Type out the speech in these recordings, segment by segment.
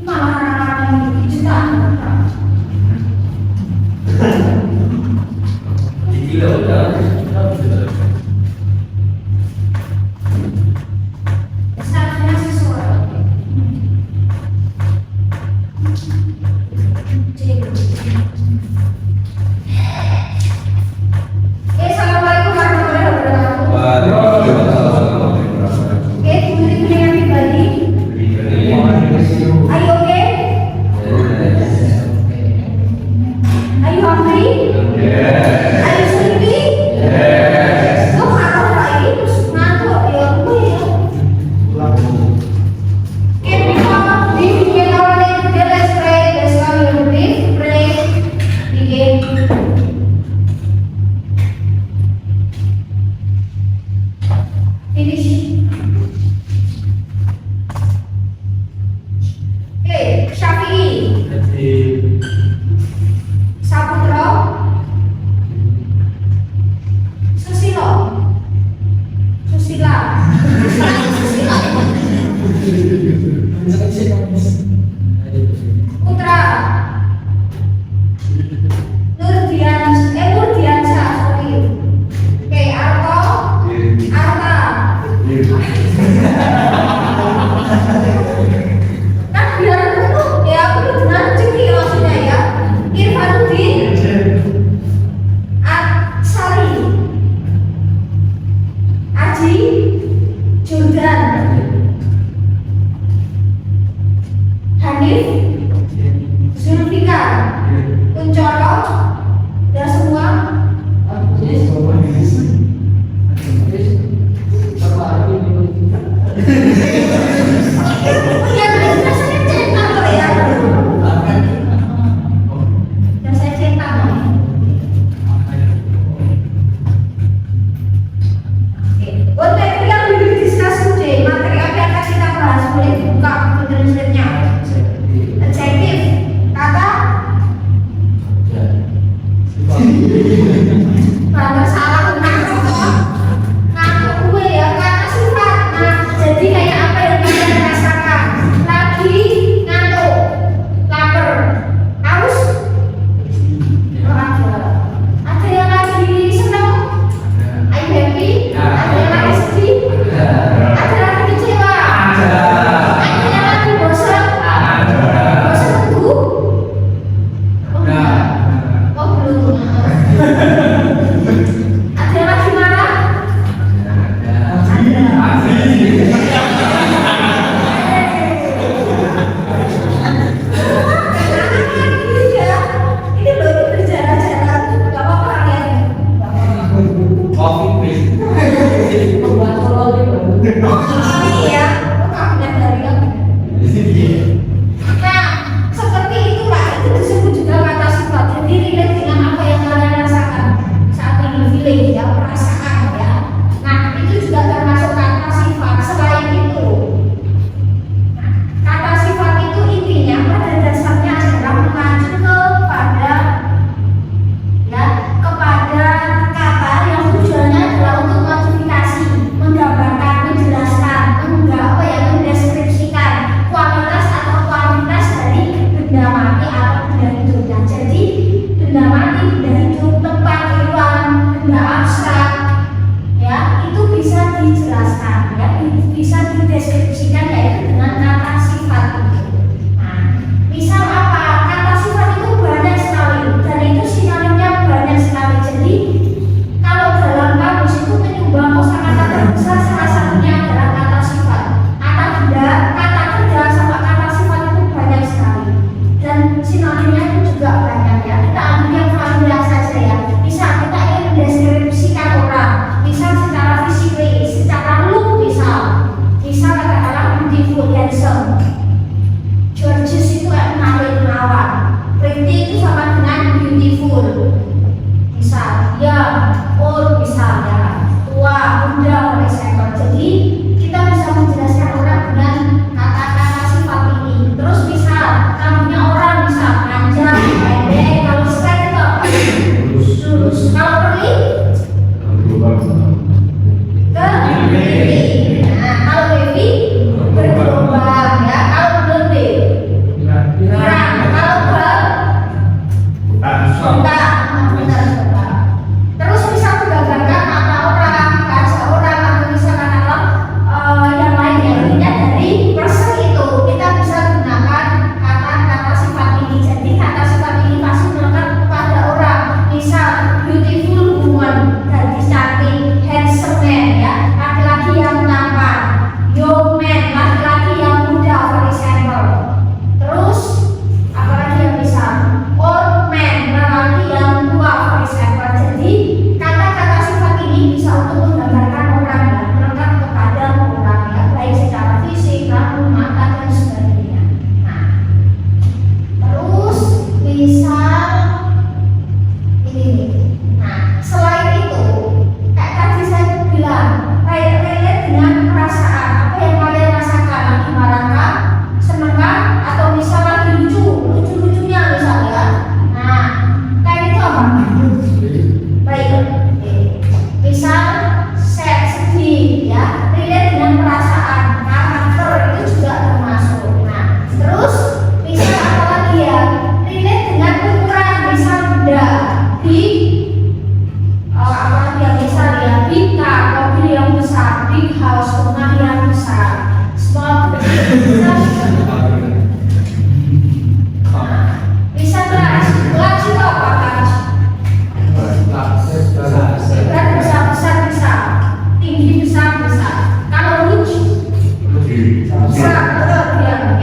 Malah jutaan. Gila udah. Saatnya sesuatu. Assalamualaikum warahmatullahi wabarakatuh. Oke, kemudian yang pribadi. Are you okay? Are you hungry? Are you sleepy?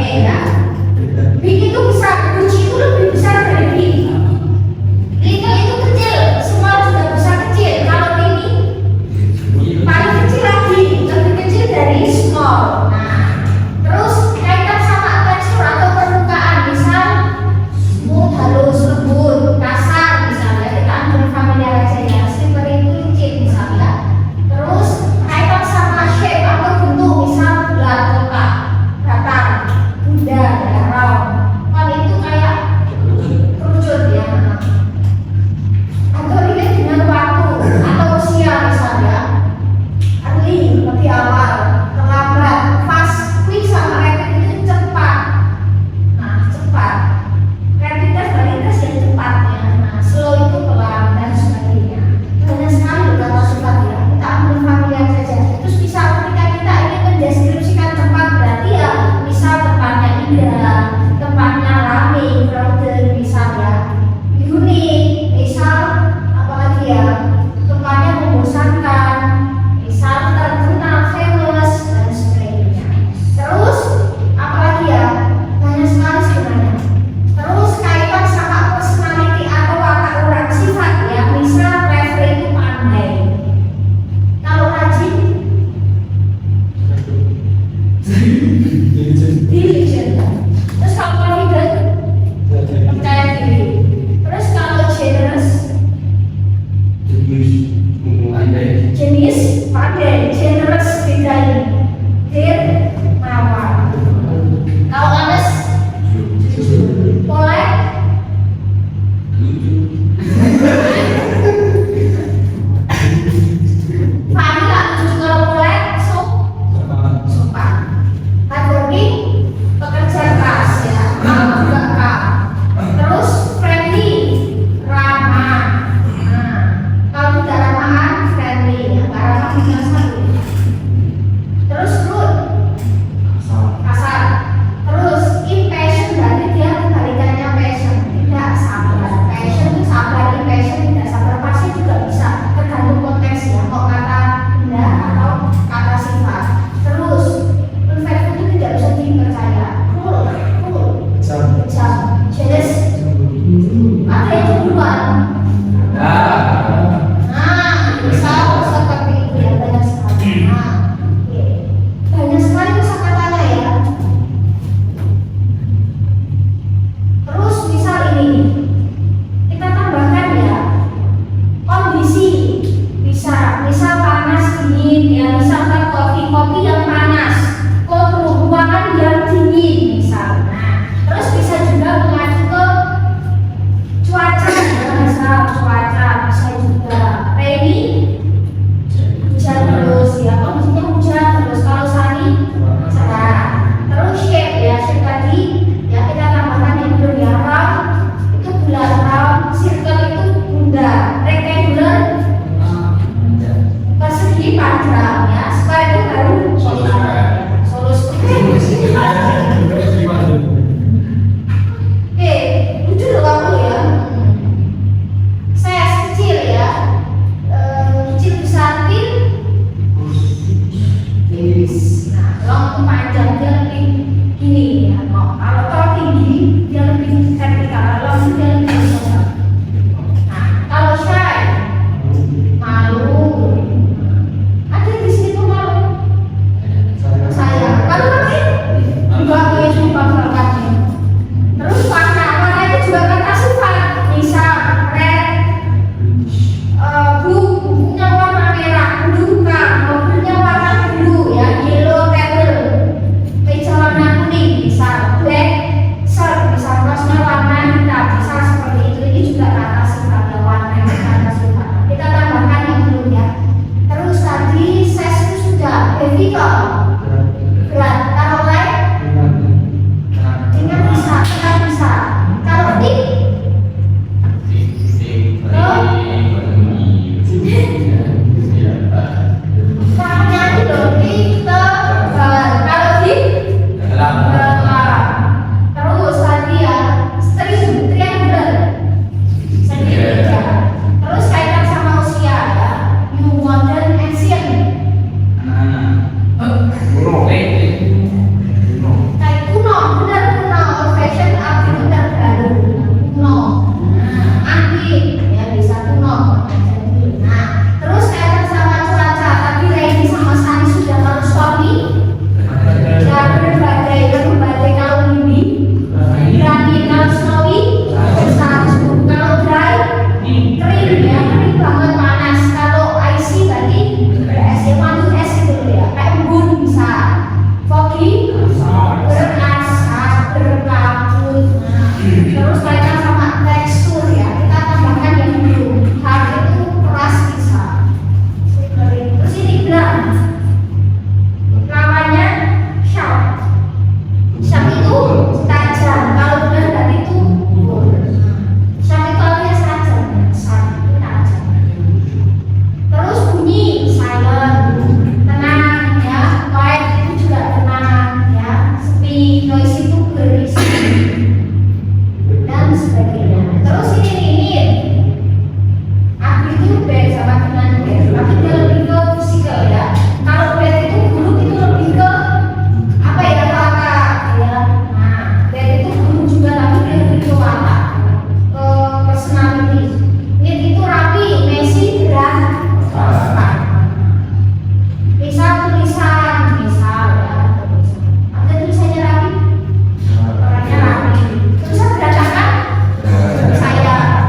Oke ya. Big itu bisa, kunci itu lebih besar dari big. Little itu kecil, small juga bisa kecil. Kalau ini paling kecil lagi, lebih kecil dari small. Nah, terus kaitan sama tekstur atau permukaan, misal smooth, halus, lembut, kasar, misalnya kita ambil familiar aja ya. Slipper itu kecil misalnya. Terus kaitan sama shape atau bentuk, misal bulat, kotak, datar, bunda, round. Kalau itu kayak kerucut ya. Atau relate dengan waktu atau usia misalnya. Early, lebih awal, terlambat, fast, quick sama rapid itu cepat. Nah, cepat. Rapid test validitas yang cepat ya. Nah, slow itu pelan dan sebagainya. Banyak sekali kata sifat ya. Kita ambil familiar saja. Terus bisa ketika kita ingin mendeskripsikan tempat, berarti ya misal tempatnya indah, tempatnya ramai, crowded misalnya, unik, misal apalagi ya, tempatnya membosankan, misal terkenal, famous dan sebagainya. Terus apalagi ya, banyak sekali sebenarnya. Terus kaitan sama personality atau watak orang, sifat ya, misal Refre itu pandai, kalau rajin diligent. Terus kalau confident percaya diri. Terus kalau generous jenis pandai, generous bedain, dermawan. Kalau honest polite Fahmi lah, kalau polite sopan. Hardworking, pekerja keras ya, mau juga kak. Terus friendly, ramah. Nah, kalau tidak ramahan, friendly ya, nggak ramah tinggal satu. Terus rude, kasar. Terus impatient, berarti dia kebalikannya passion, tidak sabar. Passion itu sabar, impatient tidak sabar. Pasti juga bisa tergantung konteks ya, mau kata benda atau kata sifat. Terus unfaithful itu tidak bisa dipercaya. Cruel, kejam, jealous, ada yang cemburuan. Nah, misal seperti itu ya, banyak sekali. Nah, oke. Banyak sekali kosakatanya ya. Terus misal ini, kita tambahkan ya, kondisi. Bisa, misal panas, dingin ya, misalkan kopi yang panas, cold room, ruangan yang dingin misal. Nah, terus bisa juga mengacu ke cuaca ya, misal cuaca bisa juga rainy, hujan terus ya, kondisinya hujan terus. Kalau sunny, cerah. Terus shape ya, shape tadi ya kita tambahkan yang belum ya, round itu bulat, round, circle itu bunda, rectangular persegi panjang ya, square itu baru solo square. Oke, lucu loh kamu ya. Size kecil ya, kecil besar pin. Nah, long itu panjang, dia lebih gini ya. Kalau tol tinggi dia lebih vertikal, kalau long itu dia lebih horizontal. Nah, kalau shy malu. Ada di sini tuh malu. Saya kalau lagi enggak punya sumpah berkatnya. Terus warna itu juga kata sifat. Misal red, bukunya warna merah, bukan mobilnya warna biru ya, yellow table, meja warna kuning, misal black shirt, misal kaosnya warna hitam, misal seperti itu. Ini juga kata sifat ya, warna itu kata sifat. Kita tambahkan yang belum ya. Terus tadi size itu sudah heavy kok, berat. Kalau light ringan bisa, berat bisa. Kalau thick warnanya itu loh, thick tebal. Kalau thick gelap. Terus tadi ya string, triangular, segitiga. Terus kaitan sama usia ya, new, modern, ancient. Terus kaitan sama tekstur ya, kita tambahkan yang belum. Hard itu keras bisa. Terus ini blunt. Lawannya sharp. Sharp itu tajam. Kalau blunt tadi itu sharp itu alias tajam. Sharp itu tajam. Terus bunyi silent, tenang ya. Quiet itu juga tenang ya. Sepi, noise itu berisik dan sebagainya. Terus ini aku itu beda sama dengan bed, tapi dia lebih ke fisikal ya. Kalau bed itu buruk itu lebih ke apa ya, watak ya. Nah, bed itu buruk juga tapi dia lebih ke watak, ke personality. Ini itu rapi, messy, dan transparan. Misal tulisan, misal ya, tulisan. Ada tulisannya rapi, orangnya rapi. Tulisan berantakan, saya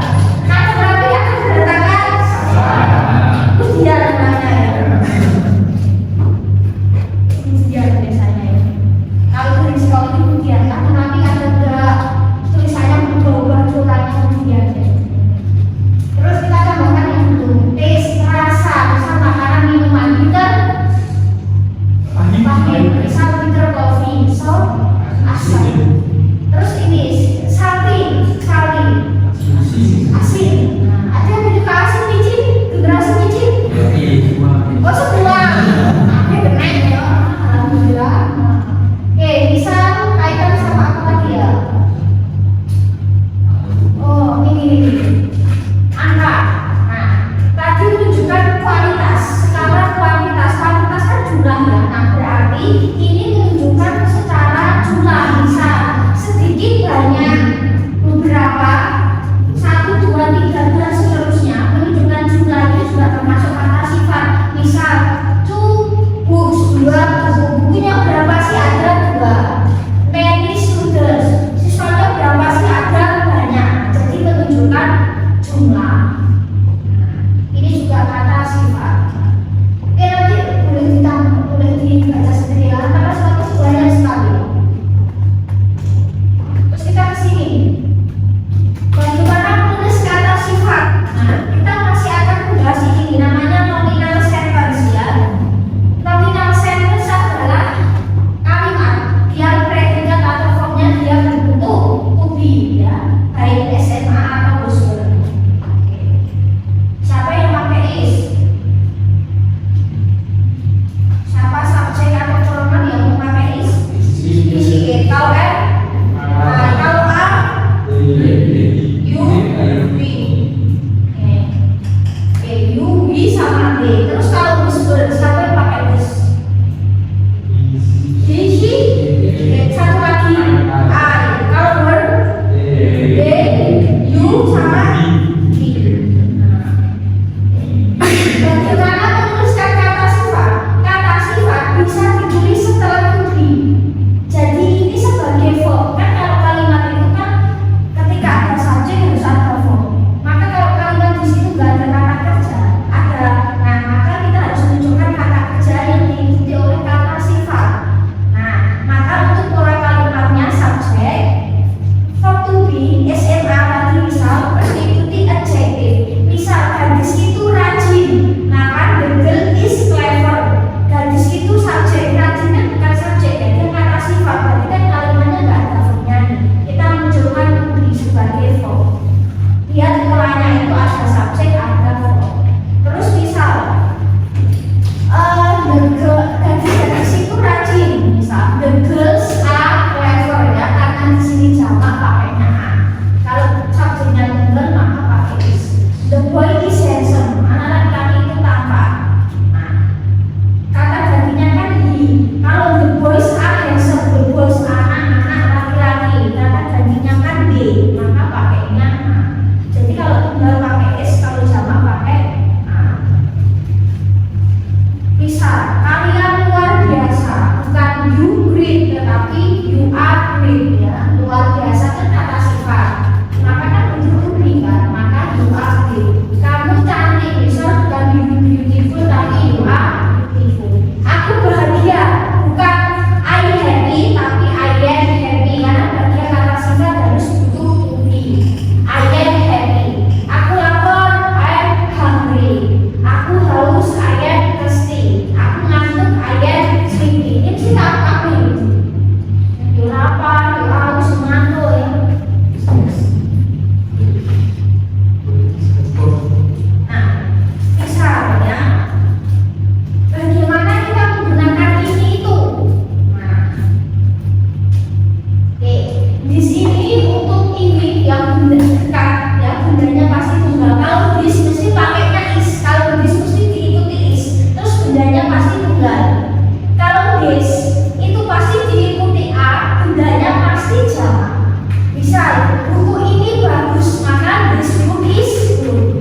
Misal, buku ini bagus, maka this book is good.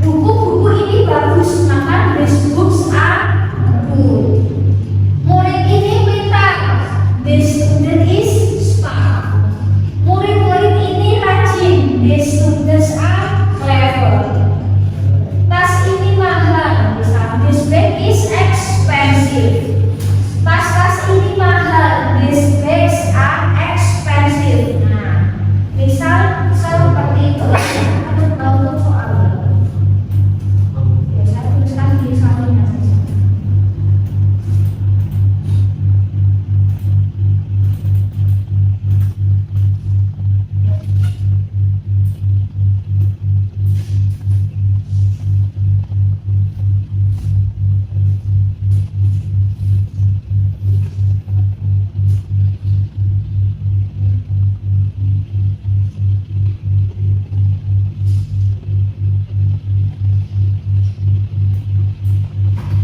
Buku-buku ini bagus, maka these books are good. Murid ini pintar, this student is smart. Murid-murid ini rajin, these students are clever. Tas ini mahal, misal this bag is expensive. Tas-tas ini mahal, these bags are expensive. Nah, misal seperti itu. Ada tahu soalnya. Ya, saya tuliskan di sampingnya saja.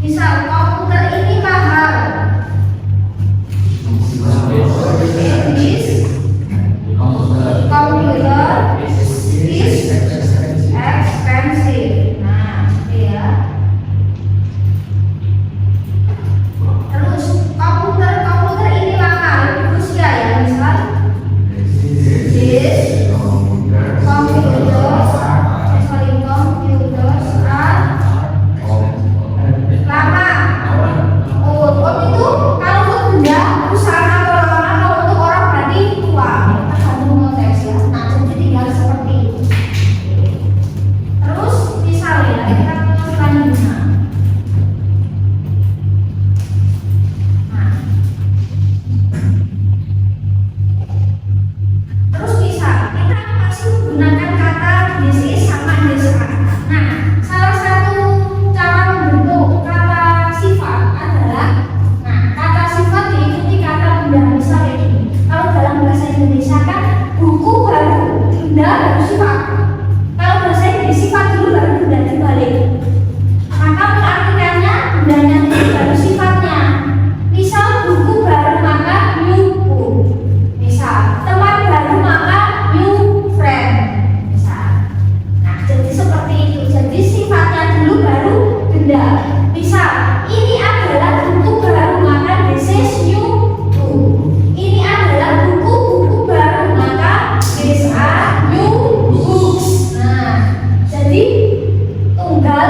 Misal komputer ini mahal. This computer is expensive. Nah, gitu ya. Terus komputer ini mahal. Rusia ya, misal this computers are lama. Itu kalau untuk benda usaha atau lama, kalau untuk orang berarti tua. Tergantung konteks ya. Nah, jadi tinggal seperti itu. Terus misalnya kita selanjutnya. Nah, terus bisa kita masih menggunakan kata this is sama this are. Nah, salah satu cara membentuk kata sifat adalah, nah, kata sifat diikuti kata benda. Misalnya ini, kalau dalam bahasa Indonesia kan buku baru, benda baru sifat. Kalau bahasa Inggris sifat dulu baru benda dibalik. Maka pengartiannya bendanya itu baru sifatnya. Misal buku baru maka new book. Misal teman baru maka new friend. Misal. Nah, jadi seperti itu. Jadi sifatnya dulu baru benda. Misal, ini adalah buku baru maka this is new book. Ini adalah buku-buku baru maka these are new books. Nah, jadi tunggal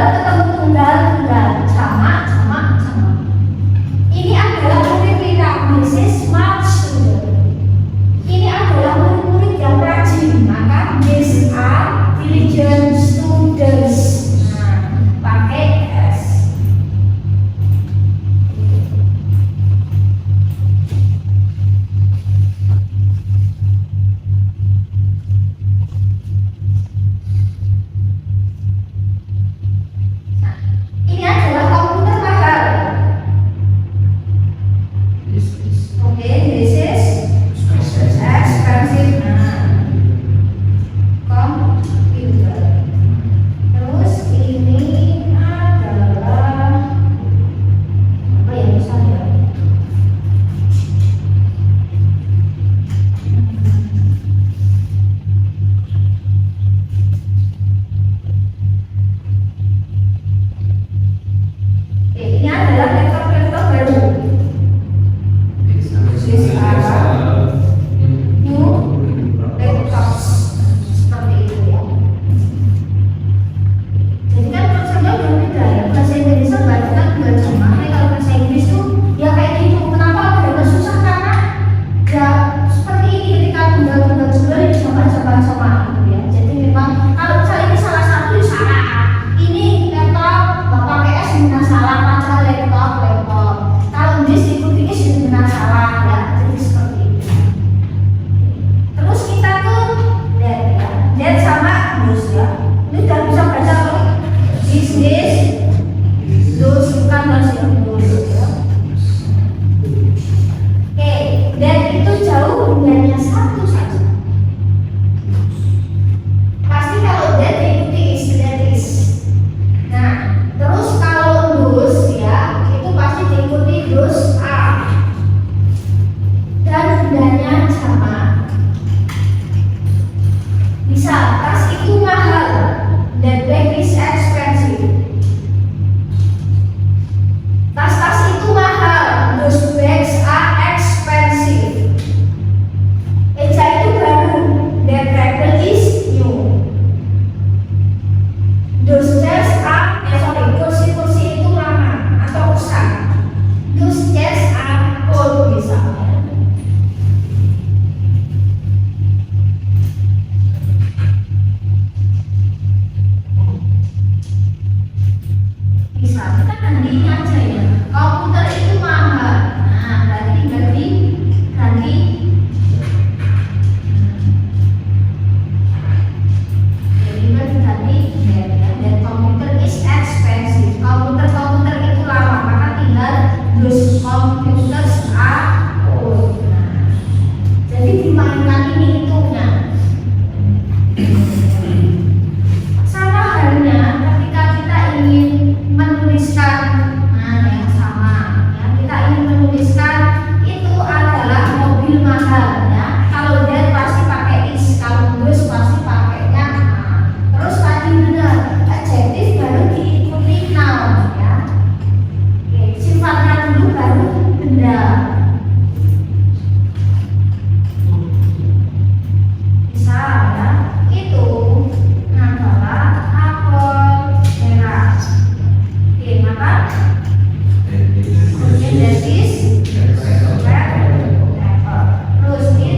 dimainkan ini itunya. Sama halnya ketika kita ingin menuliskan, nah yang sama ya, kita ingin menuliskan itu adalah mobil mahal ya. Kalau dia pasti pakai is, kalau bus pasti pakainya nah. Terus tadi benar adjektif baru diikuti noun ya. Oke, sifatnya dulu baru benda. Misal ya, itu adalah apel merah. Oke, maka kemudian that is red apple. Terus ini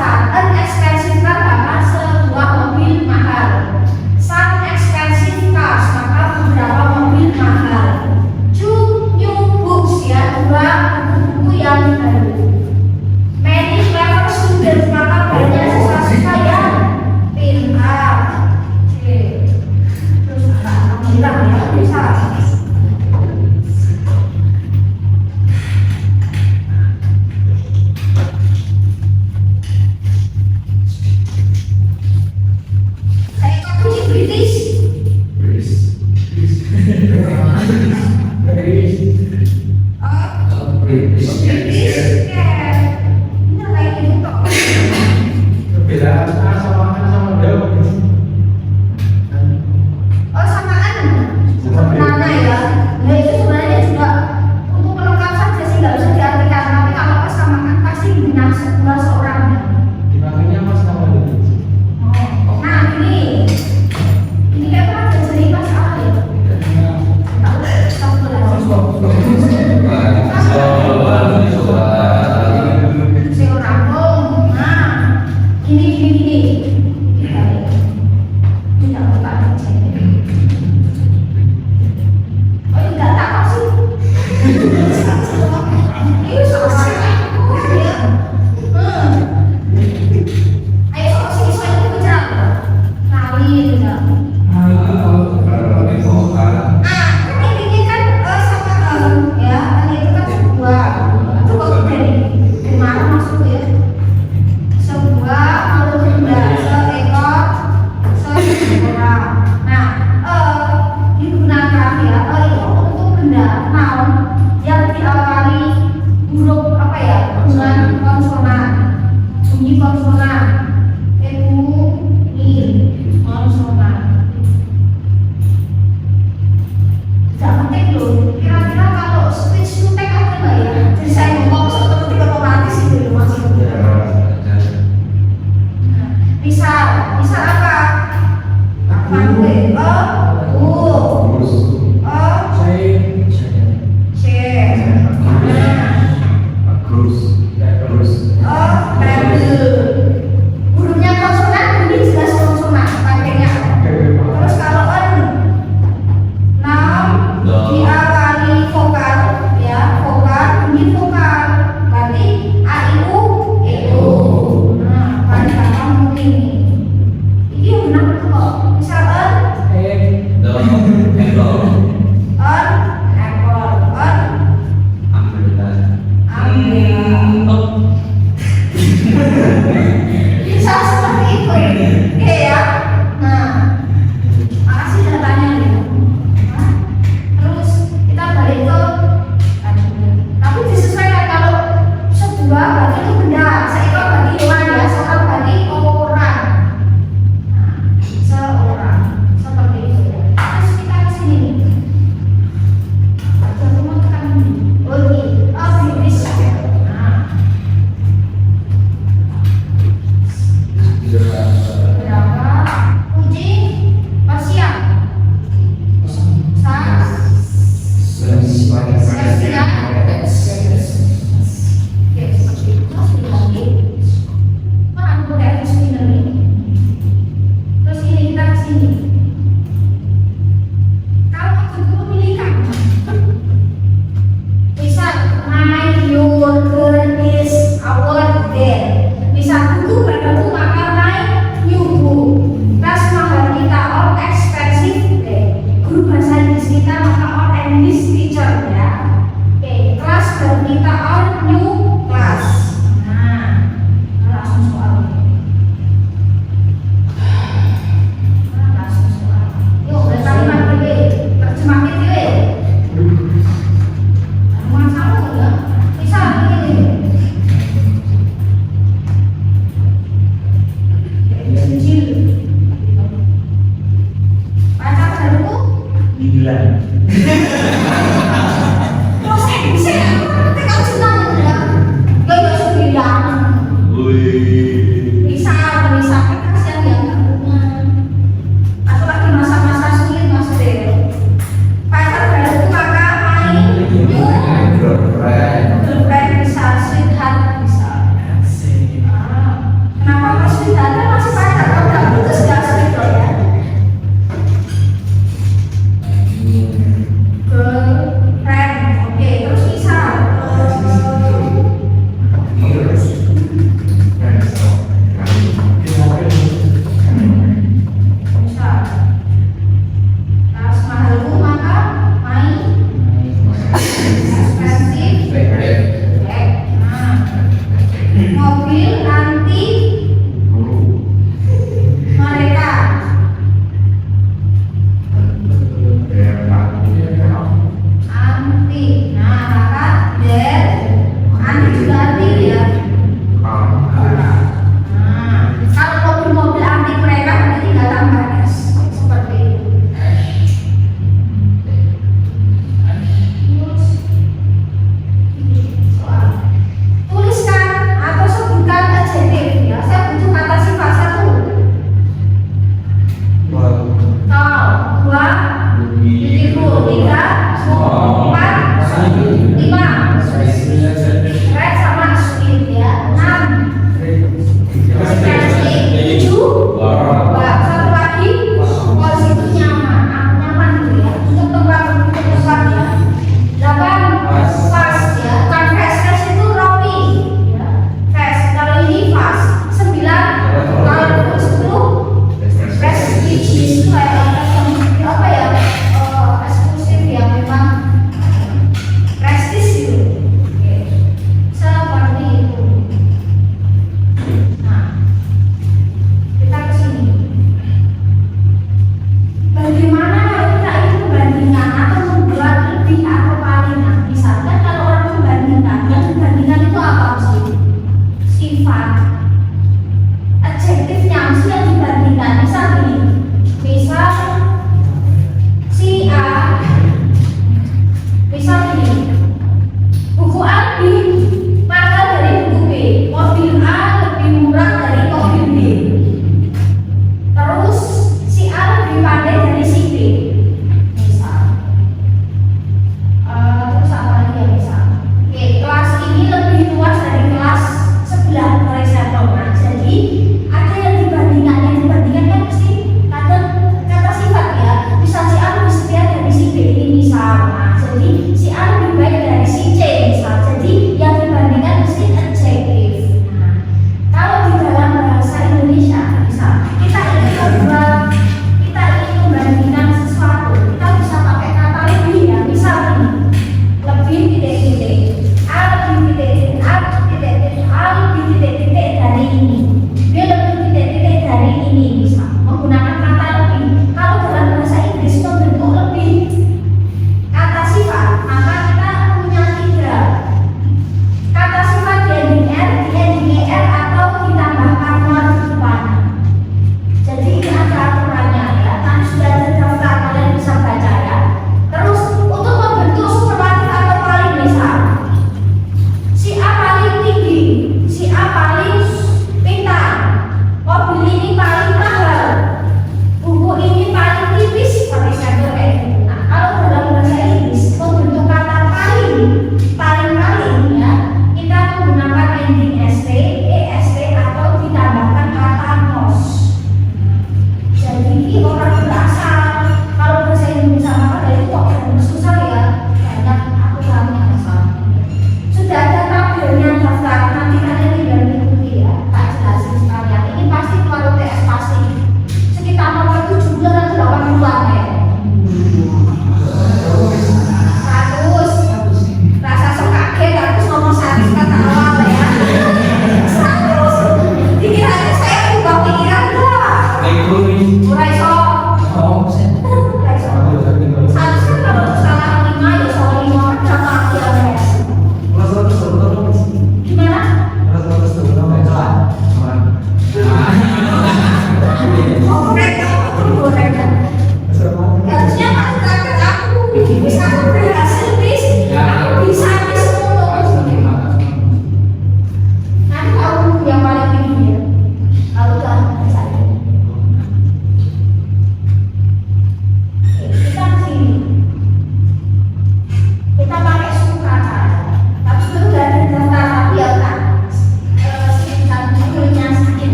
Bisa, an expensive car maka sebuah mobil mahal. Some expensive cars maka beberapa mobil mahal. Two new books ya, dua buku yang baru. Many clever students maka banyak siswa-siswa yang pintar. Oke. Terus bilang ya bisa.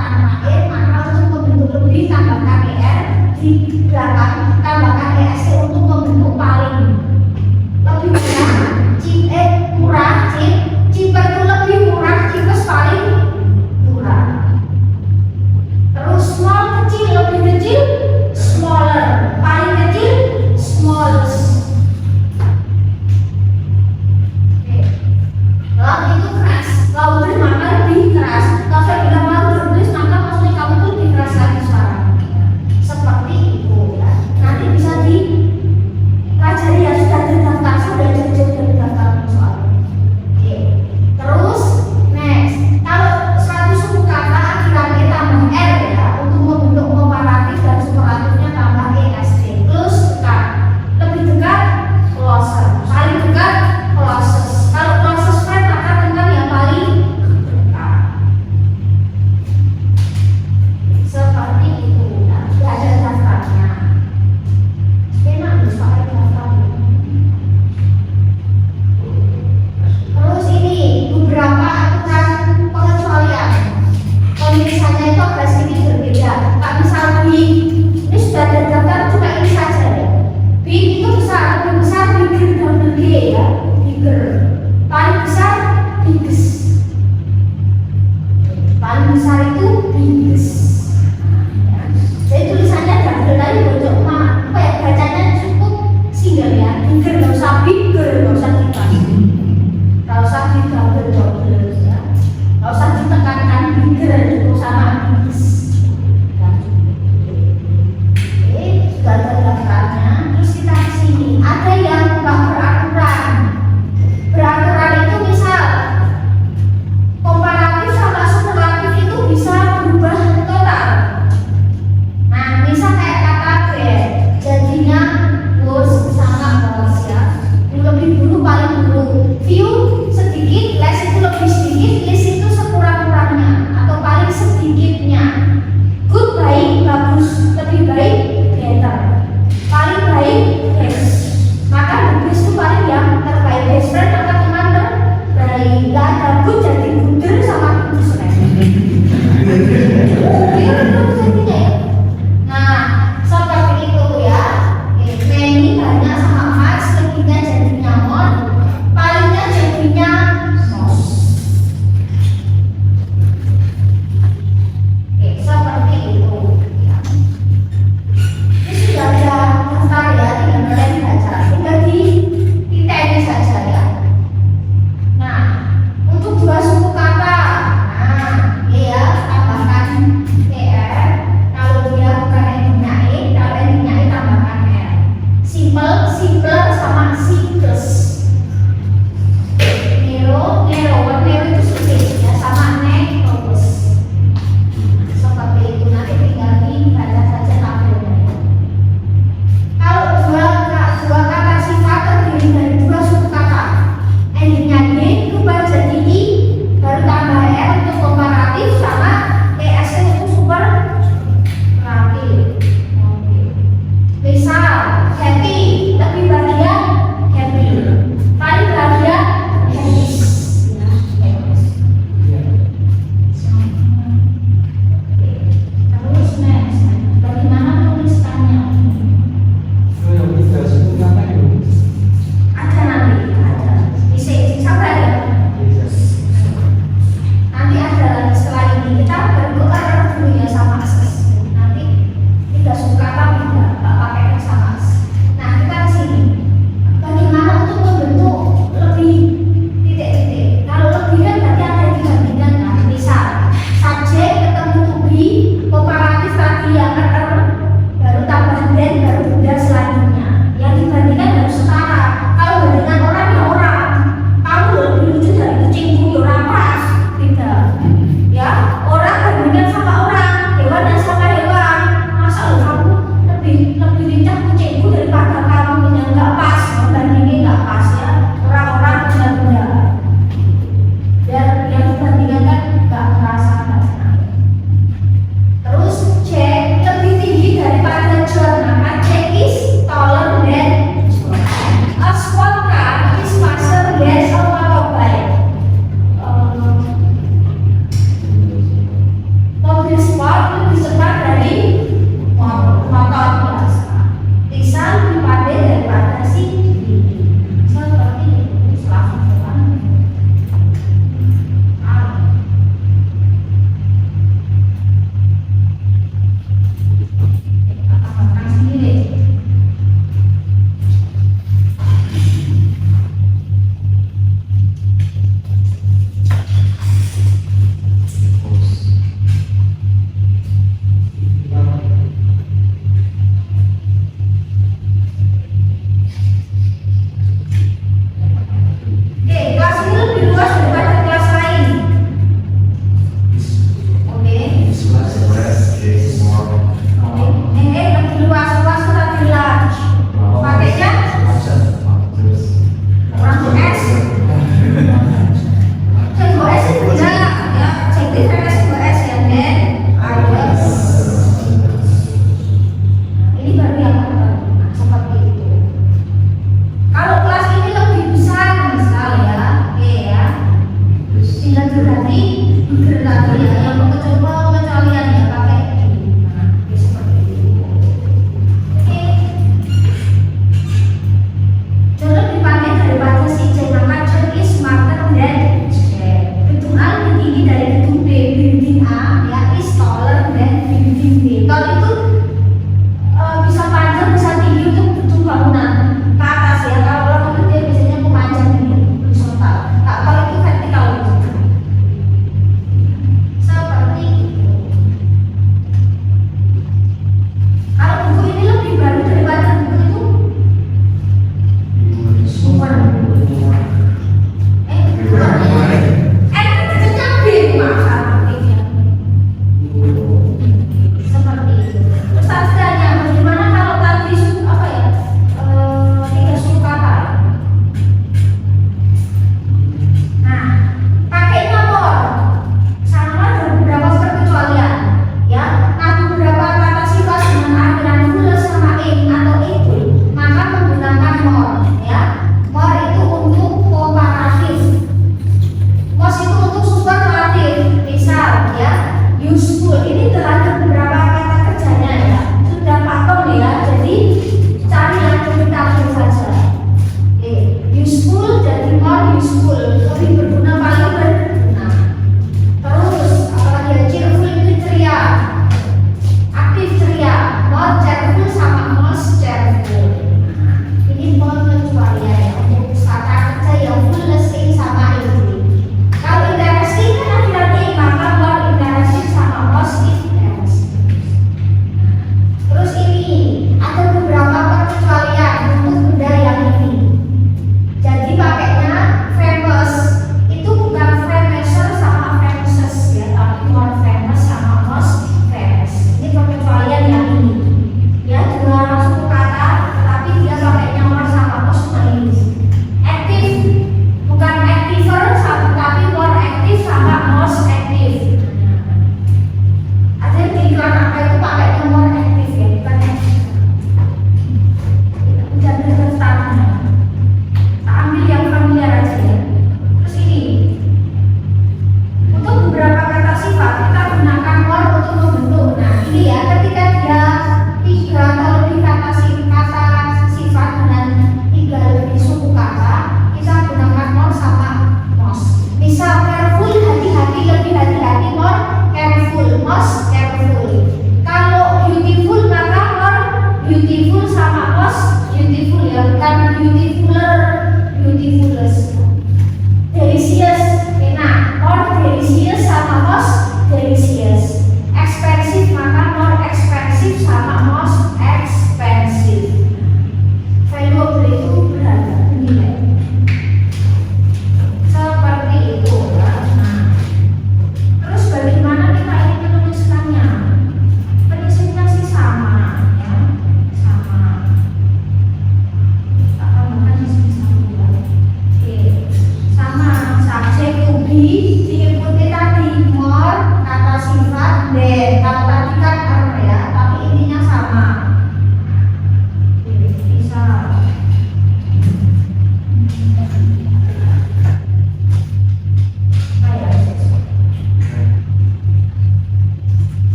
sekarang pakai, maka untuk membentuk lebih tambahkan er, di belakang tambahkan est untuk membentuk paling. Lebih murah, murah, cheaper itu lebih murah, cheapest paling murah. Terus small kecil, lebih kecil, smaller, paling kecil, smallest. Oke. Kalau itu keras, louder maka lebih keras. Kalau saya bilang louder please, maka maksudnya kamu tuh lebih keras lagi suaranya. Seperti itu ya. Nanti bisa dipelajari ya, sudah terdaftar, sudah jauh-jauh dari daftar soalnya. Oke. Terus next, kalau satu suku kata akhirnya tambah r ya, untuk membentuk komparatif dan superatifnya tambah est. Close dekat, lebih dekat closer, paling dekat closest. Kalau closest friend maka dengan yang paling dekat. Seperti itu ya, sudah ada daftarnya. Enak nih pakai daftar. Terus ini beberapa aturan pengecualian. Penulisannya itu agak sedikit berbeda. Tak misal big, ini sudah ada daftar, cuma ini saja ya. Big itu besar, lebih besar, bigger, double G ya, bigger. Paling besar, biggest. Paling besar itu biggest. Ya. Jadi tulisannya double tadi bocok apa ya, bacanya cukup single ya. Bigger, nggak usah bigger, nggak usah dipasang. Nggak usah di double ya. Nggak usah ditekankan bigger, cukup sama biggest. Ya. Oke, sudah ada daftarnya. Terus kita ke sini. Ada yang nggak beraturan. Beraturan itu misal komparatif sama superlatif itu bisa berubah total. Nah, misal kayak kata get, jadinya worse sama worse ya. Yang lebih dulu paling dulu. Few sedikit, less itu lebih sedikit, less itu sekurang-kurangnya atau paling sedikitnya.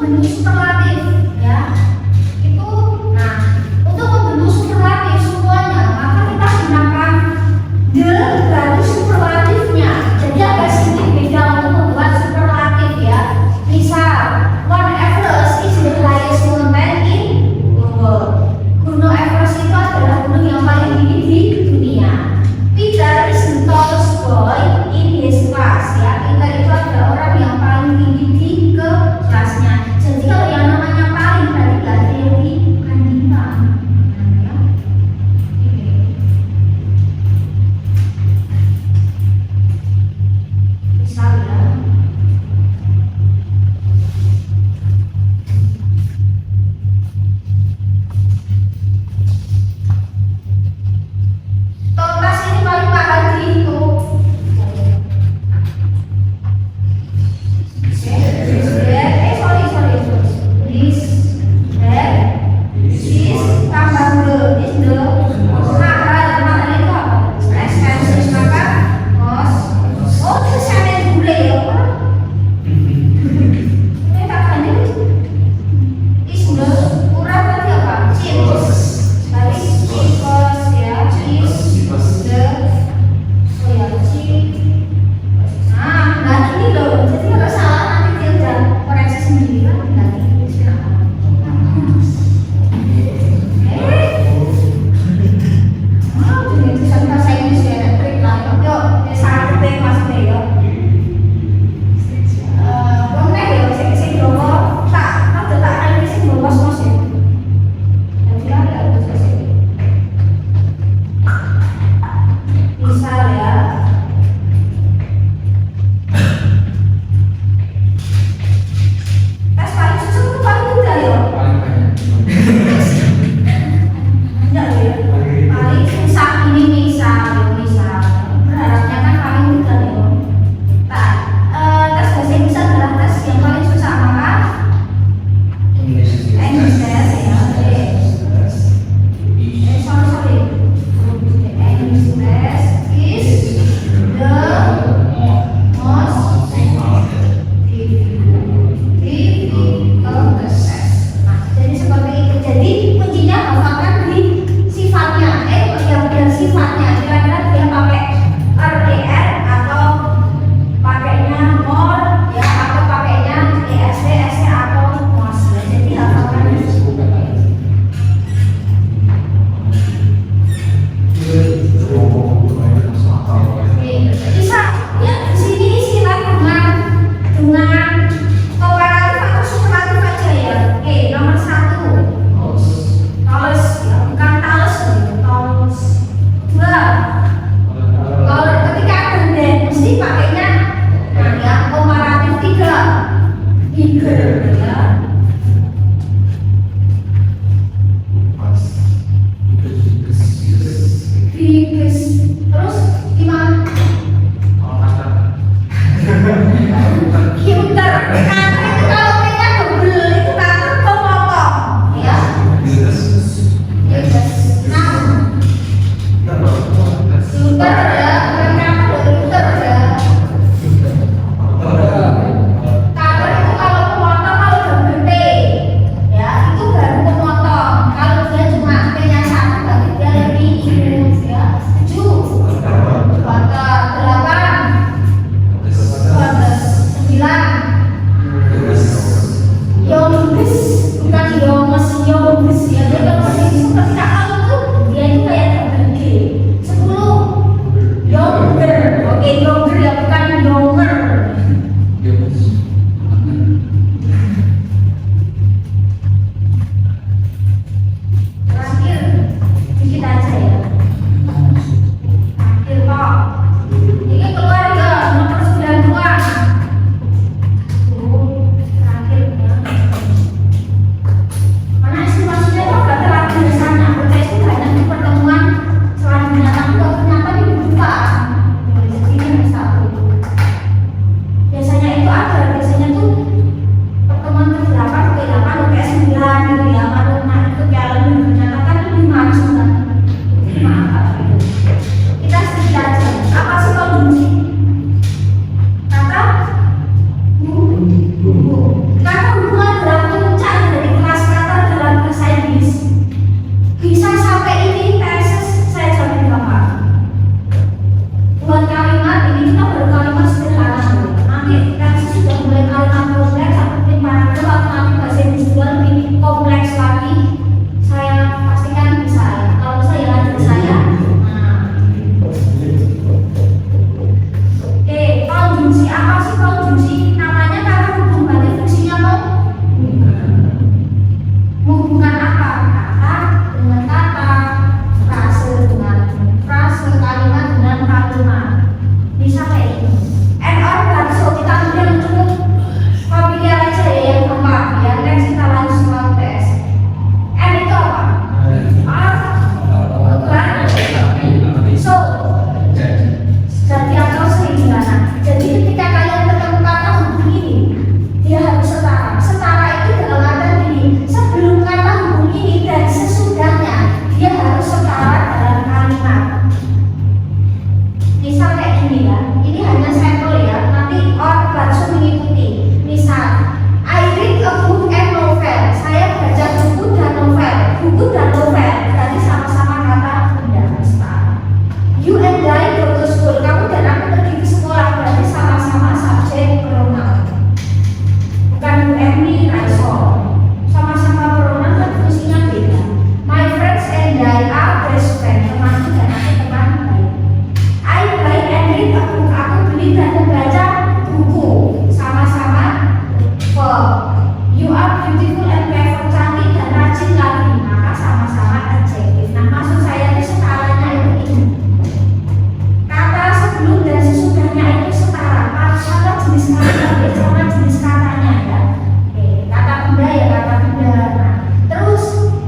bentuk superlatif ya. Itu nah, untuk membentuk superlatif semuanya maka kita gunakan the baru superlatifnya. Jadi agak sedikit beda untuk membuat superlatif ya. Misal Mount Everest is the highest mountain in the world. Gunung Everest itu adalah gunung yang paling tinggi di dunia. Peter is the tallest boy in his class ya. Peter itu adalah orang yang paling tinggi di kelasnya. Jadi kalau yang namanya paling berarti nggak ada yang dibandingkan ya. Misal ya, Thomas ini paling mahal dihitung. Karena hubungan sama jenis katanya ya. Oke, kata benda ya kata benda. Nah, terus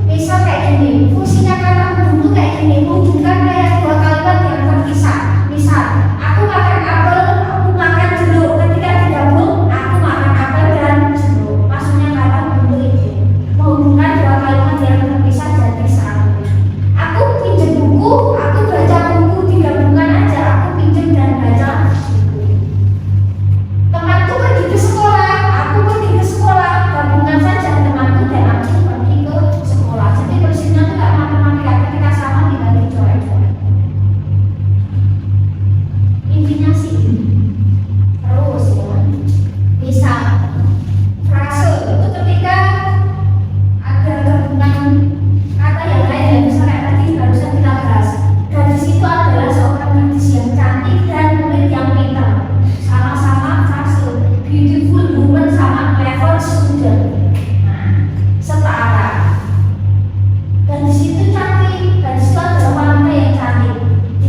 misal kayak gini, fungsinya kata buntu kayak gini, menghubungkan kayak dua kalimat yang terpisah. Misal, aku makan apel, aku makan jeruk. Ketika digabung, aku makan apel dan jeruk. Maksudnya kata buntu itu menghubungkan dua kalimat yang terpisah jadi satu. Aku pinjam buku, aku baca buku, digabungkan aja. Aku pinjam dan baca buku. Temanku pergi ke sekolah, aku pergi ke sekolah. Gabungan saja temanku dan aku pergi ke sekolah. Jadi prinsipnya itu kayak matematika, ketika sama tinggal dicoret-coret. Intinya sih terus ya. Bisa frase itu ketika ada gabungan kata yang lain yang bisa kayak tadi barusan kita bahas. Gadis itu adalah seorang gadis yang cantik dan murid yang pintar. Sama-sama frase beautiful woman sama clever student. Nah, setara. Gadis itu cantik, gadis itu adalah wanita yang cantik.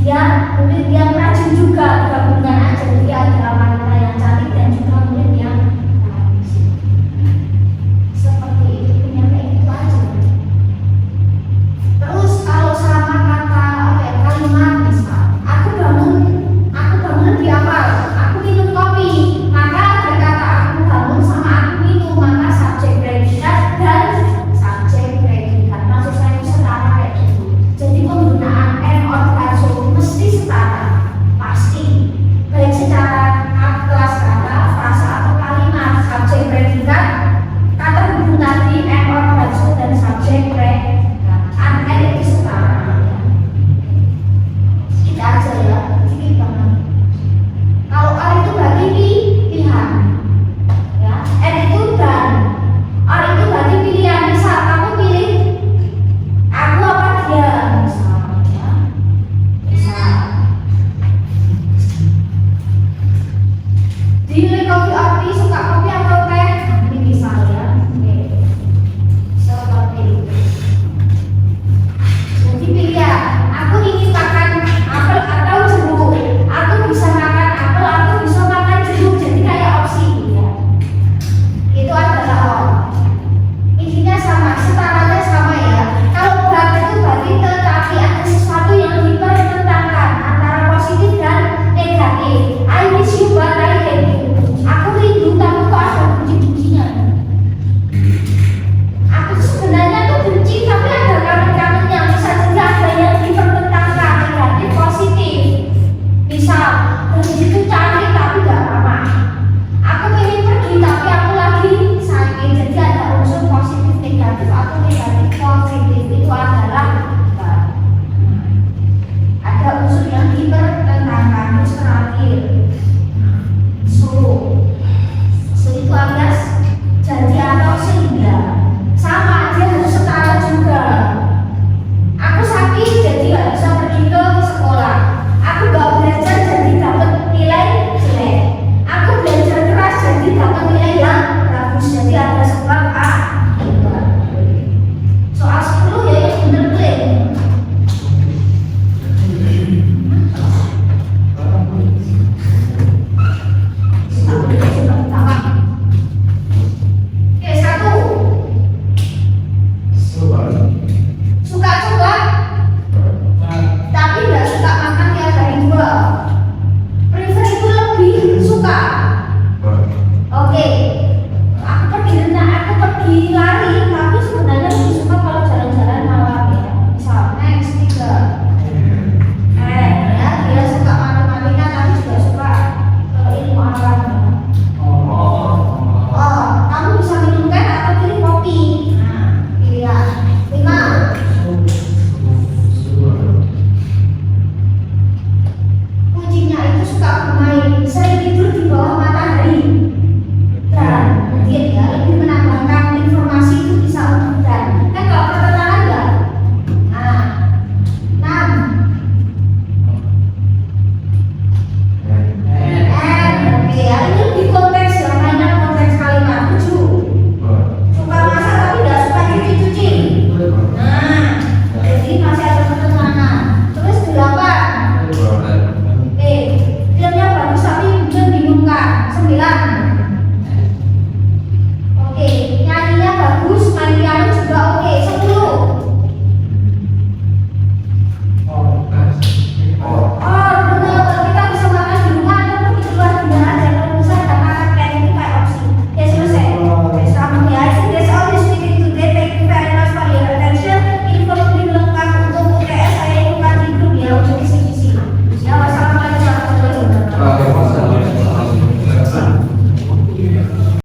Dia murid yang rajin juga, gabungan aja. Dia adalah wanita yang cantik dan juga murid yang rajin. Seperti itu, punya kayak gitu aja. Terus kalau sama kata kalimat misal, aku bangun di awal, aku minum kopi, maka ada kata aku bangun sama aku minum, maka subjek predikat dan subjek predikat. Maksud saya itu setara kayak gitu. Jadi penggunaan and or kasus mesti setara, pasti. Baik secara kelas kata, frasa atau kalimat, subjek predikat, kata hubung tadi and or kasus dan subjek predikat. And itu setara. Sedikit aja ya, sedikit banget. Kalau or itu berarti pilihan, ya. And itu dan. Or itu berarti pilihan. Misal kamu pilih aku apa dia, misalnya. Misal. Do you like coffee or tea? Suka kopi